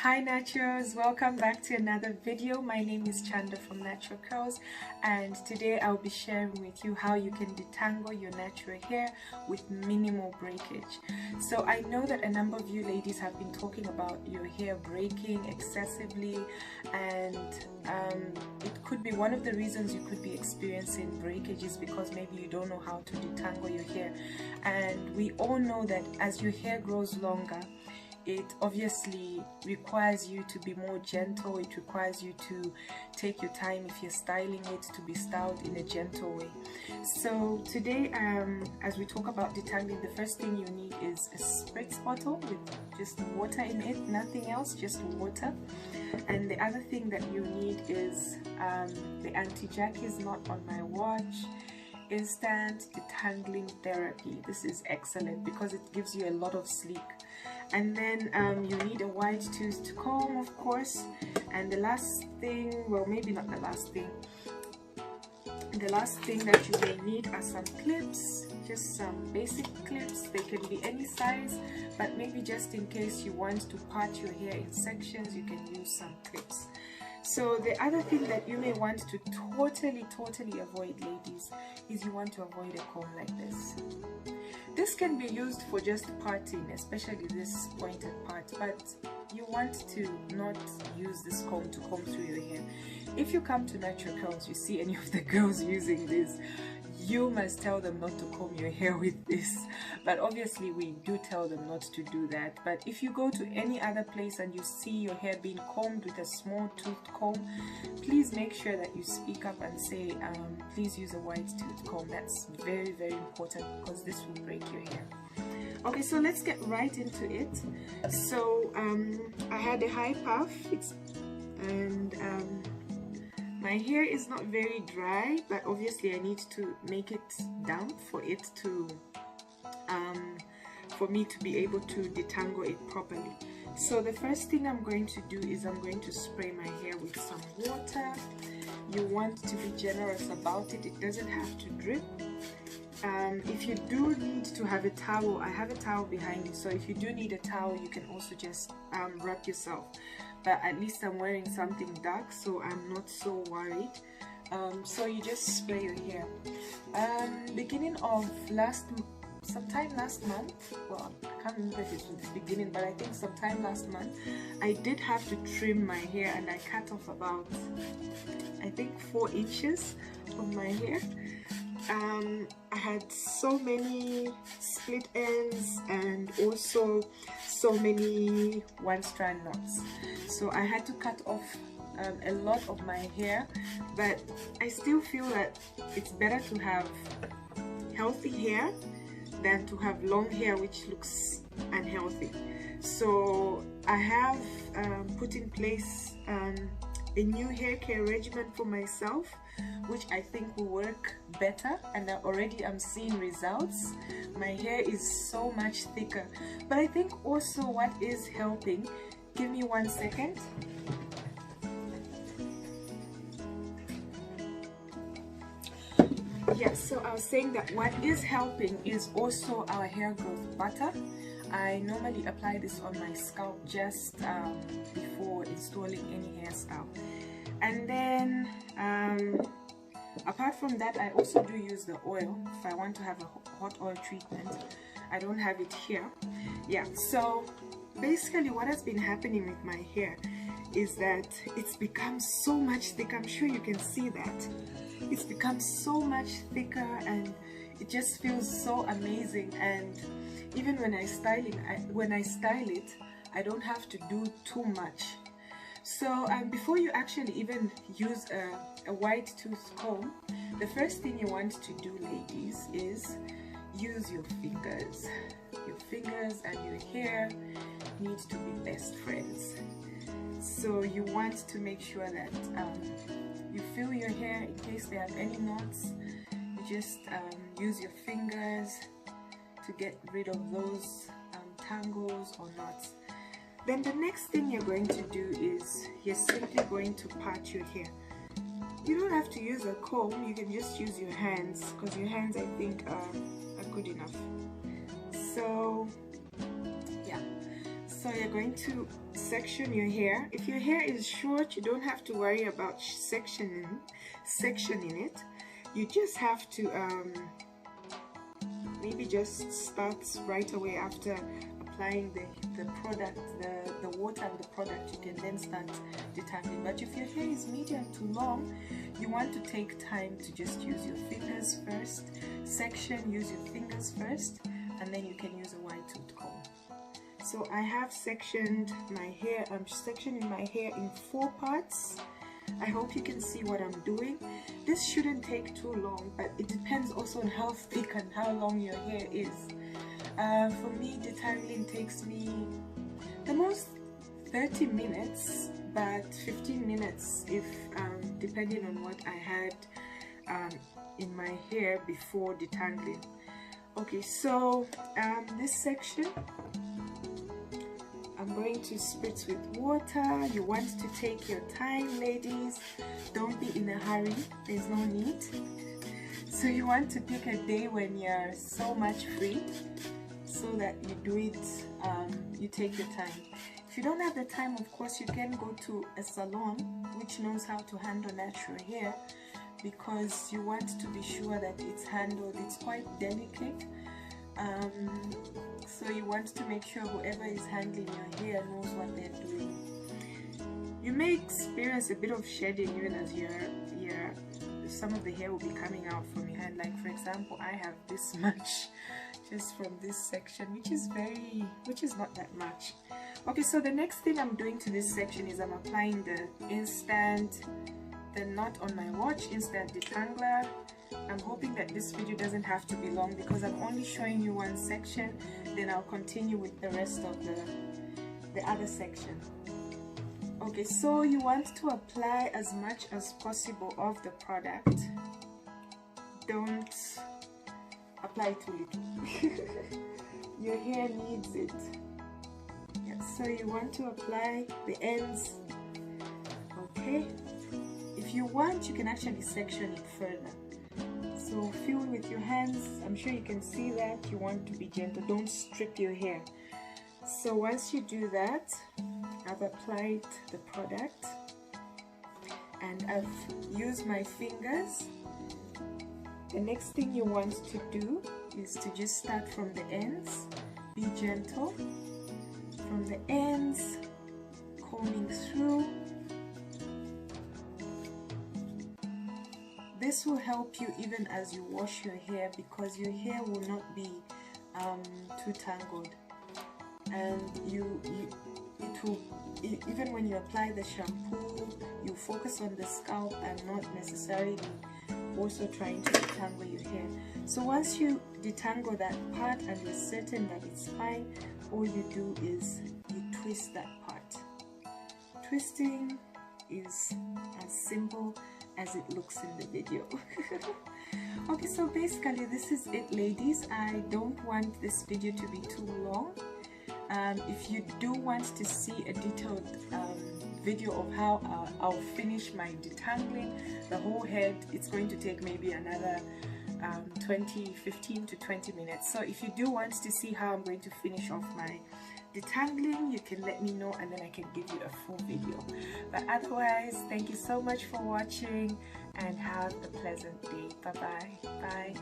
Hi Naturals, welcome back to another video. My name is Chanda from Natural Curls, and today I'll be sharing with you how you can detangle your natural hair with minimal breakage. So I know that a number of you ladies have been talking about your hair breaking excessively, and it could be one of the reasons you could be experiencing breakage is because maybe you don't know how to detangle your hair. And we all know that as your hair grows longer, it obviously requires you to be more gentle. It requires you to take your time if you're styling it, to be styled in a gentle way. So today, as we talk about detangling, the first thing you need is a spritz bottle with just water in it, nothing else, just water. And the other thing that you need is the anti-Jackie's knot on my watch instant detangling therapy. This is excellent because it gives you a lot of sleek. And then you need a wide toothed comb, of course. And the last thing, well, maybe not the last thing, the last thing that you may need are some clips, just some basic clips. They can be any size, but maybe just in case you want to part your hair in sections, you can use some clips. So the other thing that you may want to totally avoid, ladies, is you want to avoid a comb like this. This can be used for just parting, especially this pointed part, but you want to not use this comb to comb through your hair. If you come to Natural Curls, you see any of the girls using this, you must tell them not to comb your hair with this. But obviously we do tell them not to do that. But if you go to any other place and you see your hair being combed with a small toothed comb, please make sure that you speak up and say, please use a wide toothed comb. That's very important because this will break your hair. Okay, so let's get right into it. So I had a high puff, and my hair is not very dry, but obviously I need to make it damp for it to for me to be able to detangle it properly. So the first thing I'm going to do is I'm going to spray my hair with some water. You want to be generous about it. It doesn't have to drip. If you do need to have a towel, I have a towel behind me, so if you do need a towel, you can also just wrap yourself. But at least I'm wearing something dark, so I'm not so worried. So you just spray your hair. Beginning of sometime last month, well, I can't remember if it was the beginning, but I think sometime last month, I did have to trim my hair, and I cut off about, I think, 4 inches of my hair. I had so many split ends and also so many one-strand knots, so I had to cut off a lot of my hair. But I still feel that it's better to have healthy hair than to have long hair which looks unhealthy. So I have put in place a new hair care regimen for myself, which I think will work better, and already I'm seeing results. My hair is so much thicker. But I think also what is helping, give me 1 second. Yes, so I was saying that what is helping is also our hair growth butter. I normally apply this on my scalp just before installing any hairstyle. And then apart from that, I also do use the oil if I want to have a hot oil treatment. I don't have it here. Yeah, so basically what has been happening with my hair is that it's become so much thicker. I'm sure you can see that. It's become so much thicker, and it just feels so amazing. And even when I style it, I don't have to do too much. So before you actually even use a wide tooth comb, the first thing you want to do, ladies, is use your fingers. Your fingers and your hair need to be best friends. So you want to make sure that you feel your hair in case they have any knots. You just use your fingers to get rid of those tangles or knots. Then the next thing you're going to do is you're simply going to part your hair. You don't have to use a comb, you can just use your hands, because your hands, I think, are good enough. So yeah, So you're going to section your hair. If your hair is short, you don't have to worry about sectioning it. You just have to maybe just start right away after applying the product, the water and the product. You can then start detangling. But if your hair is medium to long, you want to take time to just use your fingers first, use your fingers first, and then you can use a wide tooth comb. So I have sectioned my hair. I'm sectioning my hair in 4 parts. I hope you can see what I'm doing. This shouldn't take too long, but it depends also on how thick and how long your hair is. For me, detangling takes me the most 30 minutes, but 15 minutes if depending on what I had in my hair before detangling. Okay, so this section I'm going to spritz with water. You want to take your time, ladies. Don't be in a hurry. There's no need. So you want to pick a day when you're so much free, so that you do it, you take your time. If you don't have the time, of course, you can go to a salon which knows how to handle natural hair, because you want to be sure that it's handled. It's quite delicate. So you want to make sure whoever is handling your hair knows what they're doing. You may experience a bit of shedding even as some of the hair will be coming out from your hand. Like for example, I have this much just from this section, which is not that much. Okay, so the next thing I'm doing to this section is I'm applying the knot on my watch instant detangler. I'm hoping that this video doesn't have to be long because I'm only showing you one section, then I'll continue with the rest of the other section. Okay, so you want to apply as much as possible of the product. Don't apply too little. Your hair needs it. Yeah, so you want to apply the ends. Okay, if you want, you can actually section it further. So feel with your hands. I'm sure you can see that. You want to be gentle. Don't strip your hair. So once you do that, I've applied the product and I've used my fingers. The next thing you want to do is to just start from the ends. Be gentle from the ends, combing through. This will help you even as you wash your hair, because your hair will not be too tangled, and even when you apply the shampoo, you focus on the scalp and not necessarily also trying to detangle your hair. So once you detangle that part and you're certain that it's fine, all you do is you twist that part. Twisting is as simple as it looks in the video. Okay, so basically this is it, ladies. I don't want this video to be too long. If you do want to see a detailed video of how I'll finish my detangling the whole head, it's going to take maybe another 15 to 20 minutes. So if you do want to see how I'm going to finish off my detangling, you can let me know and then I can give you a full video. But otherwise, thank you so much for watching and have a pleasant day. Bye bye. Bye.